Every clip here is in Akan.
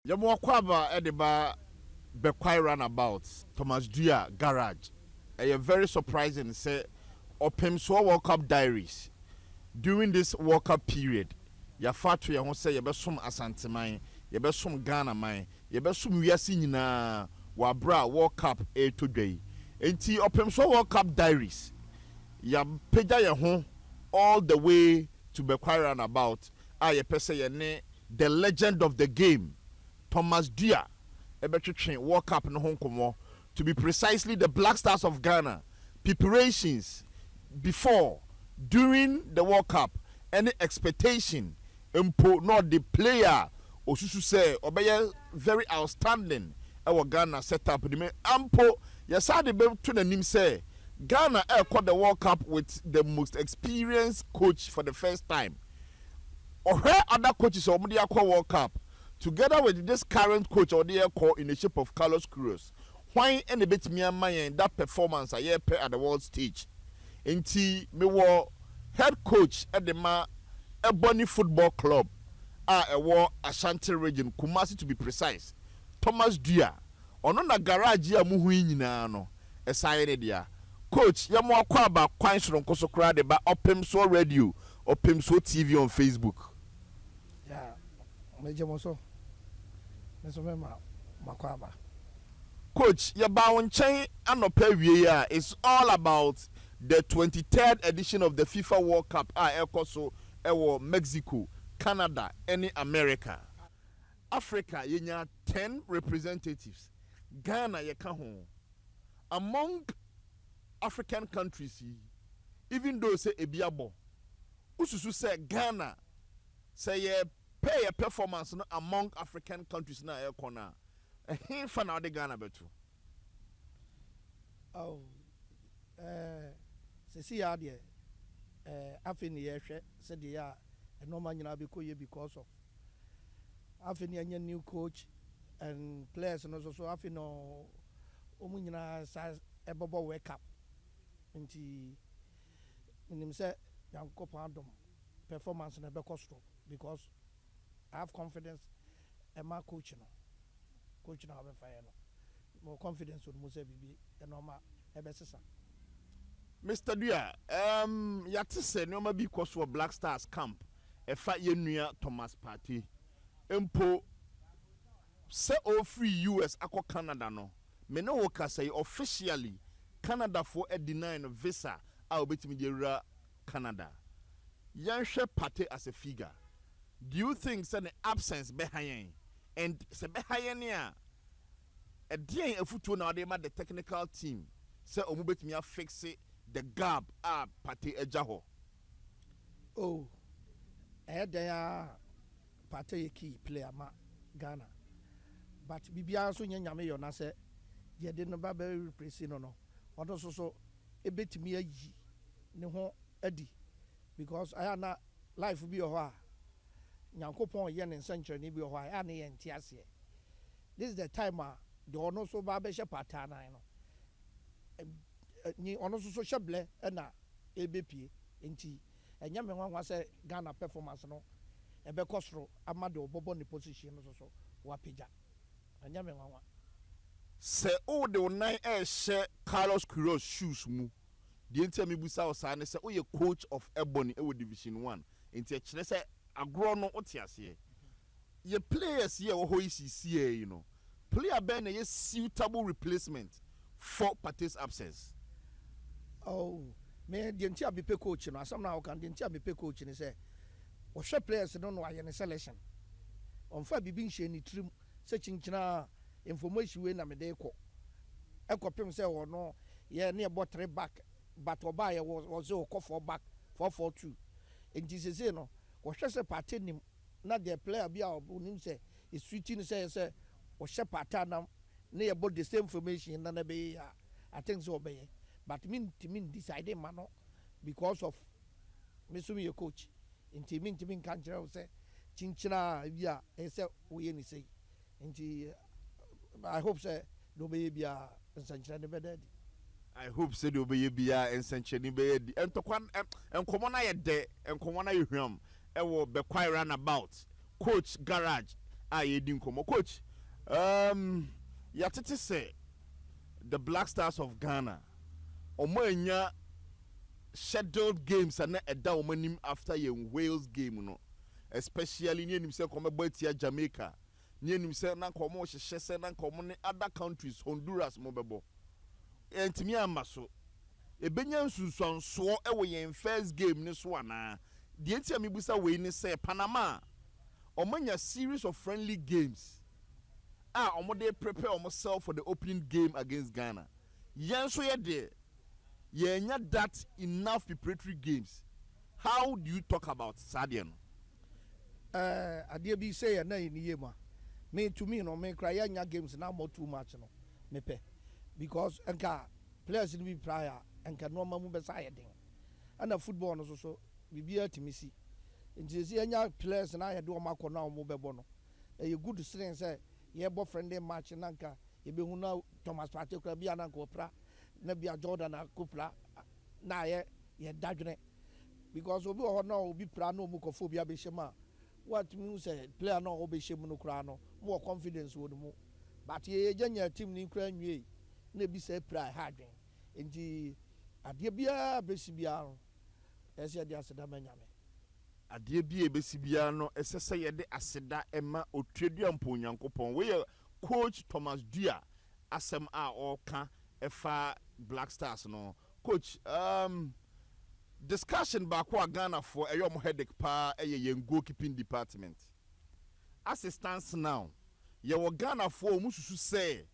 Yamo kwaba edeba bekwai runabout Thomas Duah garage. A very surprising say Opemsuo World Cup diaries. During this World Cup period, ya fatu ya say yebesum Asante man, yebesum Ghana man, yebesum wiase nyina wabra World Cup e today. Enti Opemsuo World Cup diaries. Ya peja ye ho all the way to bekwai runabout. Ye pese ye ne the legend of the game. Thomas Duah, Ebetritrin World Cup no Hong Kong, to be precisely the Black Stars of Ghana. Preparations before, during the World Cup, any expectation, not the player, or Susu say, obey very outstanding. Our Ghana set up the ample. Yes, I did to the name say Ghana caught the World Cup with the most experienced coach for the first time. Or where other coaches or media call World Cup. Together with this current coach or the call in the shape of Carlos Cruz, why any bit me and that performance I pay at the world stage. Inti me were head coach at the Ebony Football Club, a war Ashanti region, Kumasi to be precise. Thomas Duah, ono na garage ya muhu nyina no. Esayene dia. Coach, ya mo akwaba kwan soronko so kra de ba Opemsuo Radio, Opemsuo TV on Facebook. Yeah. Mejemoso. Coach, your bound chain and Opemsuo is all about the 23rd edition of the FIFA World Cup. Ekoso ewo Mexico, Canada, any America. Africa, yenya 10 representatives. Ghana yeka ho. Among African countries, even though say ebiabo, ususu say Ghana say pay a performance no among African countries na e kona. He fa na de Ghana betu. Oh. Se si ya de afeni ye hwe se de ya normal nyina be koye because of afeni anya new coach and players no so afeno omu nyina sa ebobo wake up nti minim se yankopon adom performance na be costo because I have confidence in my coach no have a fire no more confidence with Musa Bibi and normal ebesesa. Mr. Duah, yate se no be because for Black Stars camp e fa ye nua Thomas Partey empo se o free US akọ Canada no me no woka say officially Canada for a deny no visa a obetimi de ra Canada yanhwe Partey as a figure. Do you think say the absence behind and say behind here a day a foot now they the technical team say omubetimi fix the gap Partey ejaho? Oh, there Partey key player ma Ghana, but bibia so nyame yo na say ye de no ba be replace no odo so ebetimi ayi ne ho adi because I na life bi o ho Nyankopon ye ne nsankyerene bi o ho a na ye ntiase. This is the time the ono so ba be she patana no ni ono so sheble na ebepie nti enya me nwanwa se Ghana performance no ebe kosro amade obobo ne position no so wapeja enya me nwanwa se o de onan she Carlos Cruz shoes mu the enti me busa o sa ne se o ye coach of Ebony e division 1 enti e kire se agro no otiase ye players here wo hoisi you know player ben a suitable replacement for Partey's absence. Oh, me the entire be coach no asam na can the entire be coach ni say wo hwe players no no aye ne selection on fa bibi nhye ni trim se chinchina information we na me dey ko ekopem say wo no ye na e bo 3 back but oba ye was o ko 4 back 4-4-2 enti se no wo hwe se Partey nim na the player bi a onim say is switching say or Shepata na about the same information na be I think so obey but mean decided mano because of mesumi your coach inti mean kan say chinchina bia e say we ni say inti I hope say do be bia nsanchina ne bedadi. I hope say do be bia nsanchina be di entokwan enkomo na ye de enkomo na ye hwam e wo be kwai runabout coach garage yɛdi nkɔmmɔ. Coach, yɛatete sɛ the Black Stars of Ghana ɔmo scheduled games and ɛda ɔmo anim after yɛn Wales game no, especially ne anim sɛ kɔmɛbɔ atia Jamaica, ne anim sɛ na nkɔmmɔ hyehyɛ sɛ na nkɔmmɔ ne other countries, Honduras mo bɛbɔ ɛntumi amma so ebenya nsunsuansoɔ ɛwɔ yɛn first game ne so anaa deɛ nti a mebusa wei ne sɛ Panama ɔmanya series of friendly games ɔmo de prepare ɔmo self for the opening game against Ghana. Yɛn so yɛ deɛ yɛnya that enough preparatory games. How do you talk about Sadia no? Adeɛ bi say na yɛ ma me to me no me cry yɛnya games na more too much no me pɛ because enka players ni bi prior enka no ma mu bɛsa yɛ den ana football no so bibia timisi nti sɛ yɛnya players na yɛ de ɔmo akɔ na ɔmo bɛbɔ no ɛyɛ good strength sɛ yɛbɔ friendly match na nka yɛbɛhu na Thomas Partey kora bia na nka ɔpra na bia Jordan akopra na yɛ dadwene because obi wɔ hɔ na obi pra na ɔmo kɔfo bia bɛhyɛ ma what means say player na ɔbɛhyɛ mu no kora no more confidence wɔ mu but yɛnya team ni kora nwie na bi sɛ pra ha adwen nti adeɛ bia bɛsi bia no ɛsɛ de aseda manyame adeɛ bi ebesi bia no ɛsɛ sɛ yɛde aseda ɛma otredua mpo Nyankopɔn. We yɛ coach Thomas Duah asɛm a ɔka ɛfa Black Stars no. Coach, discussion baako a Ghana for ɛyɛ ɔmo headache pa ɛyɛ yɛn goalkeeping department. As it stands now, yɛwɔ Ghana for ɔmo susu sɛ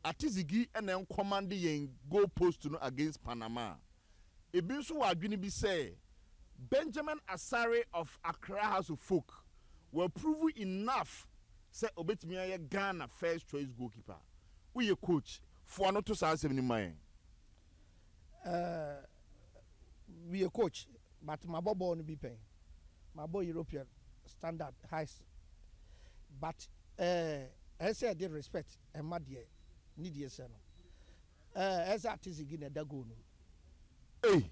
Atizigi ɛna command yɛn goal post no against Panama. Ebi nso wɔ adwene bi sɛ Benjamin Asare of Accra House of Folk were proven enough say obetumi ayɛ Ghana first choice goalkeeper. We a coach for no to say ni man. We a coach but my boy no be paying. My boy European standard high but I say I did respect and my dear need yes no. As artist in a dago no. Hey.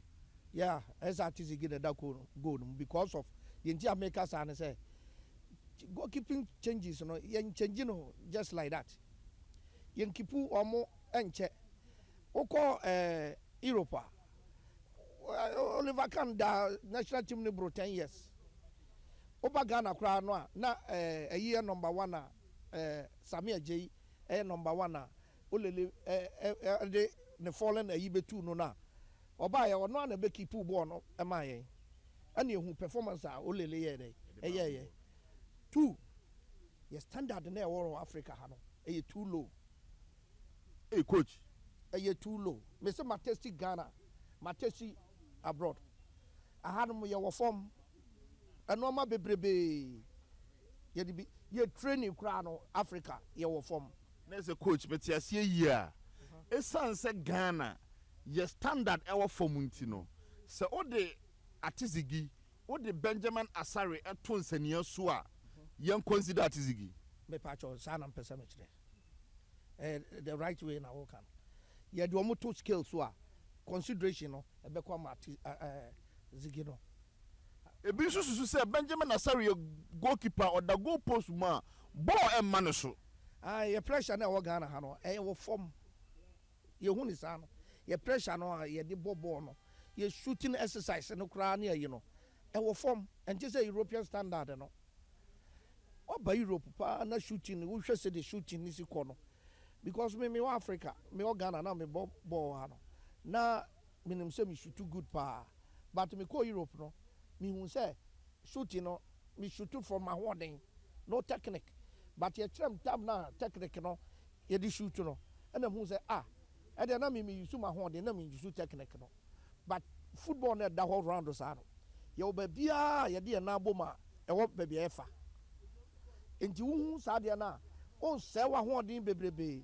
Yeah, as artists get that goal because of the entire makers and say goalkeeping changes, you know, yen changing no just like that. Yen kipu or more enche. Oko Europa. Oliver Kahn da national team ni bro 10 years. Oba Ghana kra no na a year number 1 Samia J number 1 olele the fallen a yibe 2 no na. Oba ya ono na be keep ball no e ma yen ani ehu performance a olele ye dey ye 2 your standard na e woro Africa ha no e too low. Hey coach, e too low. Me say Matesti Ghana, Matesti abroad. Aha no ye wo form eno ma bebrebe ye di ye training kra no Africa ye wo form. Na say coach metiasie yi a esan say Ghana your standard ever form nti no se ode Atizigi ode Benjamin Asare eto nsania so a yen consider Atizigi me pacho sana mpesa me kire the right way na work am ye de omo to skill so a consideration no e be kwa Zigi no ebi susu say Benjamin Asare goalkeeper or the goal post ma ball e man so ye pressure na wo Ghana ha no e wo form ye hu ni sa no ye pressure no ye de ball no ye shooting exercise no kra na ye no e wo form and just say European standard no oba Europe pa na shooting wo hwe se the shooting ni si ko no because me wa Africa me o Ghana na me ball ha no na me nim say me shoot too good pa but me ko Europe no me hu say shooting no me shoot from my holding no technique but ye tram tab na technique no ye di shoot no and hu say and then me use my horn, then me use technique no. But football net that whole round us ano. Yo baby ya di na boma e wo baby efa. Enti wu sadia na on se wa horn din bebrebe.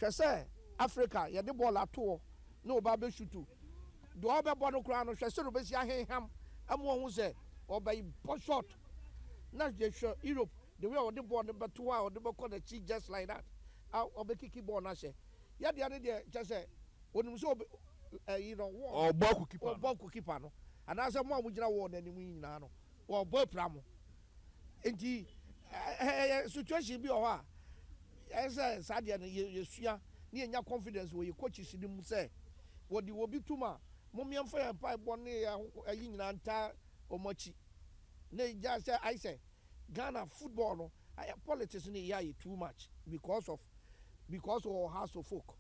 Hwe se Africa ya di ball ato na oba be shoot. Do oba ball no kra no hwe se no be si ahenham amo hu se oba shot. Na je show Europe the way o di ball no beto a o di be call the cheek just like that. Oba kick ball na she. Ya the other day just say onim so you know or ball keeper no and as a mo mugina wo na nimu nyina no or ball pramo enti situation bi o ha ese sadia no yesua ne nya confidence wo ye coaches ni mu say wo di wo bi tuma momia mfa ya pa bone ayi nyina nta omochi ne ja say I say Ghana football no politics ni ya too much because of house of folk,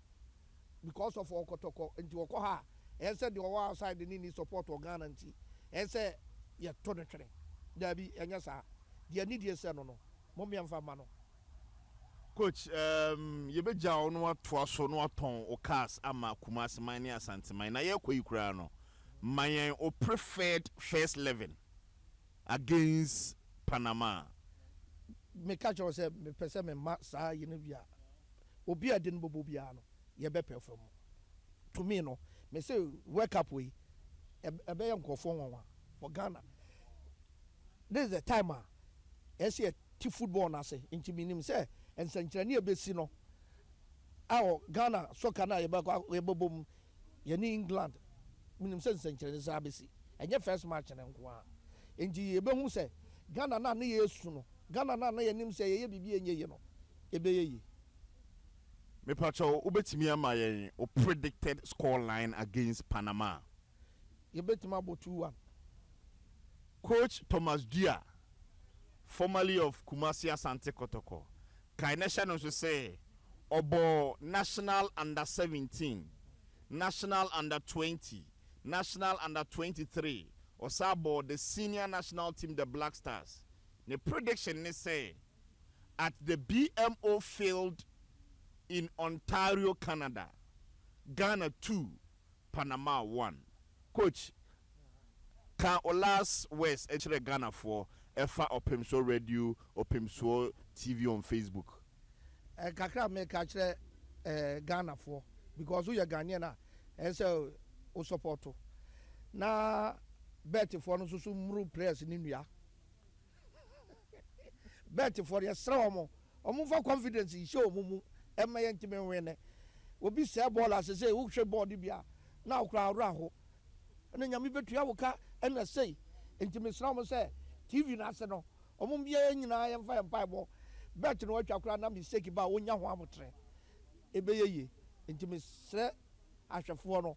because of okotoko nti woko ha ese de wo outside ni support o Ghana nti ese ye to ne twere da bi enya sa de ani de ese no momia mfa ma no. Coach, you be jaw no to so no aton o cars ama Kumasi mine Asante mine na ye koi kura no my o preferred first 11 against Panama. Me catch us me pese me ma sa ye no bia obi ade no bobo bia no ye be perform to me no me say wake up we e be yankofo won for Ghana. This is the time ese ti football na say nti minim say ensankyerane ebesi no awo Ghana soccer na yebobom ye ni England minim say ensankyerane sa abesi enye first match na nko a nti yebehu say Ghana na yesu no Ghana na ye nim say ye bibi enye ye no ebeye me pacho ubetimi ama ye o predicted score line against Panama. Yebetima about 2-1. Coach Thomas Duah, formerly of Kumasi Asante Kotoko, Kainesha also say obo national under 17, national under 20, national under 23, or sabo the senior national team, the Black Stars. The prediction they say at the BMO field in Ontario, Canada, Ghana 2, Panama 1. Coach, can Olas West actually Ghana for Efa Opemsuo Radio, Opemsuo TV on Facebook? Kakra me catch Ghana for because we are Ghanaian and so o support na bet for no so mru players in India. Bet for your strong for confidence in show mumu ema yentime wene obi say ball as say who hwe ball bia na okra raho na nyame betua woka na say intime strong say TV na se no omum bia nyina yemfa yempa bo bet no watwa kra na mistake ba wonya ho amotre ebeyeye intime sre ahwefo no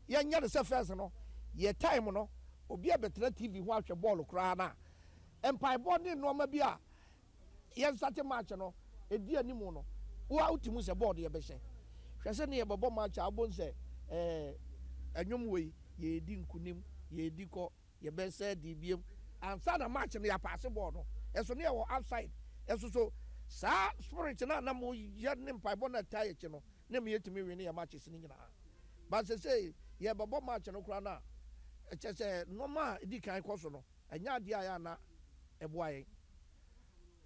yenya de se first no ye time no obi abetra TV ho ahwe ball kra na empire ball ni no ma bia yen start match no edi animu no wo ultimu se board ye be hye hwese ne ye bobo match abon se anwom wei ye di nkunim ye di ko ye be se di biem ansa na match no ya pass board no eso ne wo outside eso so sa spirit na mo ye ne mpa bo na tie chi no ne me yetimi wi ne ya matches ni nyina ba se say ye bobo match no kura na eche se normal di kan koso no anya dia ya na eboa yen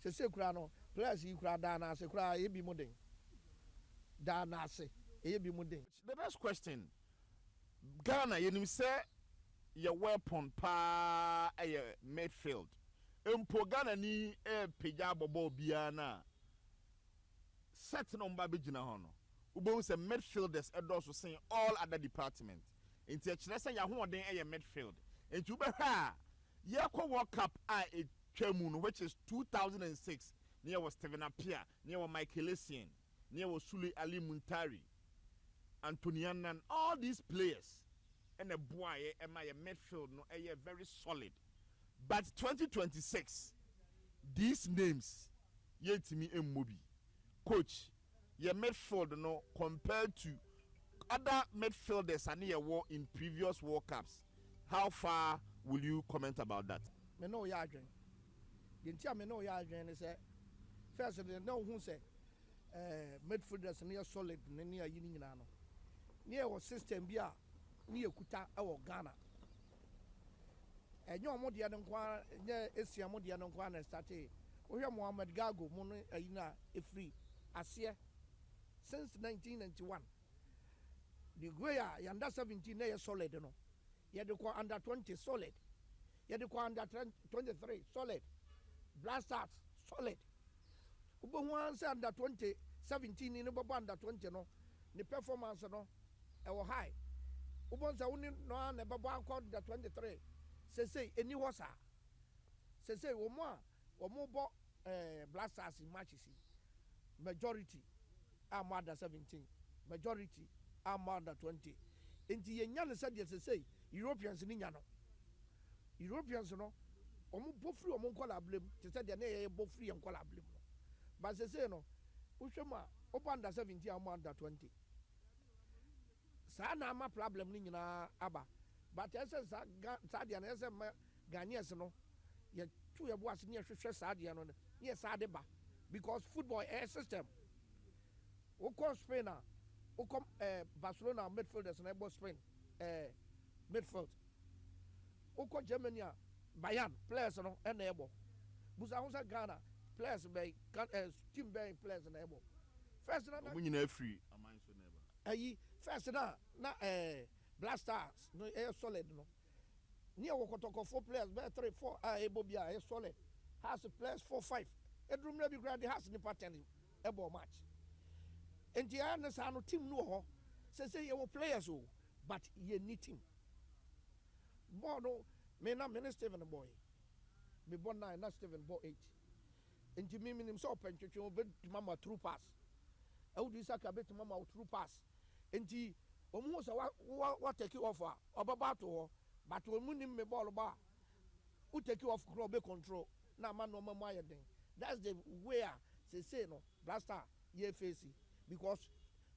se kura no players yi kura da na se kura e bi modern da na se e bi modern. The next question, Ghana yenim say your weapon pa midfield empo Ghana ni peja bobo bia na set number be gina ho no ubon say midfielders edoso saying all other departments enti ekire say ya hoden midfield enti ube ha ye kwa World Cup Chemun, which is 2006, near was Steven Appiah, near was Michael Essien, near was Sule Ali Muntari, Antonianan, all these players, and a boy, and my midfield, no, very solid. But 2026, these names, yet to me, Mobi, coach, your midfield, no, compared to other midfielders and near war in previous World Cups, how far will you comment about that? Me know ya drink. The entire me know ya drink is first they know who say midfielders near solid near yini nyina no. Near was system bia near kuta our Ghana. Enyo omo de no kwa nye esia mo de no kwa na start e. Ohwe Mohamed Gago mo no ayina e free ase since 1991. The Goya under 17 na solid no. Ye de kwa under 20 solid. Ye de kwa under 23 solid. Blasters solid. Ubo wan say under 17 ni bo under 20 no. Ni performance no e wo high. Ubo say woni no na babo akọ under 23. Say eni ho sa. Say wo mo bo Blasters in matches majority are more than 17 majority are more than 20 nti yenya ne said yes say Europeans ni nya no Europeans no omo bofri omo nkola blem te said na ye bofri nkola blem no but say no wohwema opa under 17 am under 20 sa na ama problem ni nyina aba but ese sa dia na ese Ghanaians no ye tu ye boas ni hwehwe sa dia no ye sa de ba because football is a system wokɔ Spain a wokɔ Barcelona midfielders na ɛbɔ Spain midfield wokɔ Germany a Bayern players no ɛna ɛbɔ busa ho sɛ Ghana players bɛyi team bɛyi players na ɛbɔ first na ɔmo nyinaa free aman so na ɛba ayi first na Blasters no ɛyɛ solid no ne ɛwɔ kɔtɔkɔfoɔ players bɛyɛ 3-4 a ɛbɔ bi a ɛyɛ solid has players 4-5 ɛduru mmerɛ bi koraa de has nipa 10 ɛbɔ match nti ɛyɛ ne saa no team no wɔ hɔ sɛ yɛwɔ players o but yɛ ni team bɔɔl no me ne Steven boy me bɔ 9 na Steven bɔ 8 nti me nim sɛ ɔpɛ ntwetwe bɛtuma ma true pass ɛwodi saka bɛtuma ma true pass nti ɔmo ho sɛ wa take off a ɔbɛba ato hɔ but ɔmo nim me bɔɔl ba wo take off kora ɔbɛ control na ama no ɔmo ayɛ den that's the way a say no Blaster ye face because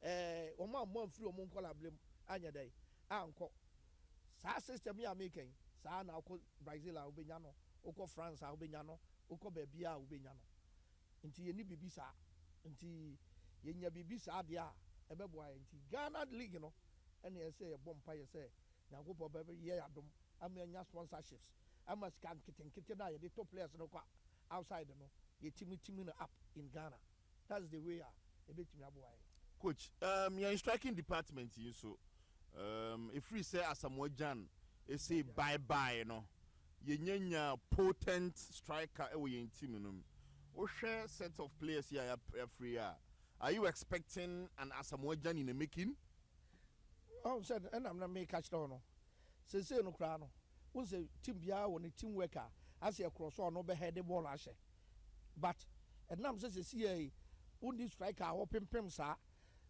ɔmo amɔ mfiri ɔmo nkola blem anya dai ankɔ saa system ya making saa na akɔ Brazil a obenya no okɔ France a obenya no okɔ baabi a obenya no nti ye ni bibi saa nti ye nya bibi saa de a ɛbɛboa nti Ghana league no ɛna ɛsɛ yɛbɔ mpa yɛ sɛ nyankopɔ bɛbɛ yɛ adom ama nya sponsorships ama sika nketenkete na yɛde top players no kɔ outside no ye team no up in Ghana that's the way a ɛbɛtumi aboa coach your striking department yi so if we say Asamoah Gyan say bye no yenya potent striker e wo yen team no wo share set of players here free are you expecting an Asamoah Gyan in the making said and I'm not make catch down no say no kra no wo say team bia wo ne team worker as e cross on no be head the ball ahye but enam say see undi striker a pempem saa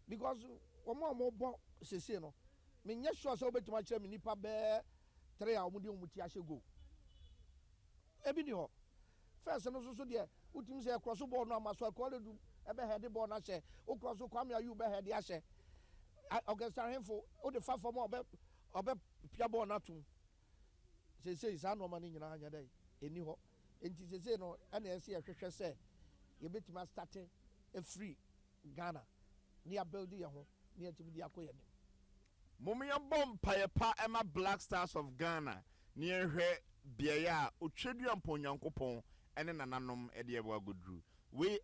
because omo bo sese no me nya sure say obetuma kire me nipa be 3 a omo de omo ti ahye go ebi ni ho first no so de utim say cross ball no amaso ko le du e be head ball na hye o cross kwame ayu be head ahye Augusta Henfo o de fa for mo obe pia ball na tum sese isa no ma ni nyina anya dai eni ho enti sese no ana ese hwehwe se ye betuma start a free Ghana near building ho near to the akoyem Mumia bomb payepa Emma Black Stars of Ghana near her biaya utredu amponyankopon ene nananom ede ebo agodru we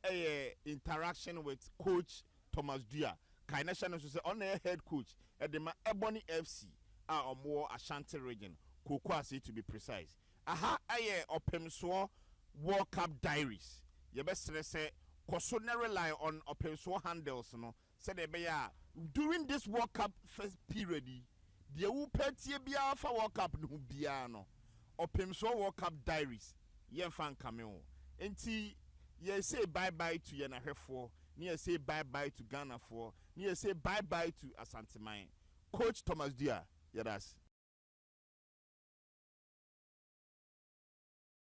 interaction with coach Thomas Duah kaina channel so say on head coach edema Ebony FC a omo Ashanti region Kokwasi to be precise aha Opemsuo World Cup diaries ye besre say koso na rely on Opemsuo handles no said ebeya during this World Cup first period the wu petie bia fa World Cup no bia no Opemsuo World Cup diaries ye fan cameo enti ye say bye bye to ye na hwefo ye say bye bye to Ghana for ye say bye bye to Asanteman coach Thomas Duah yeah that's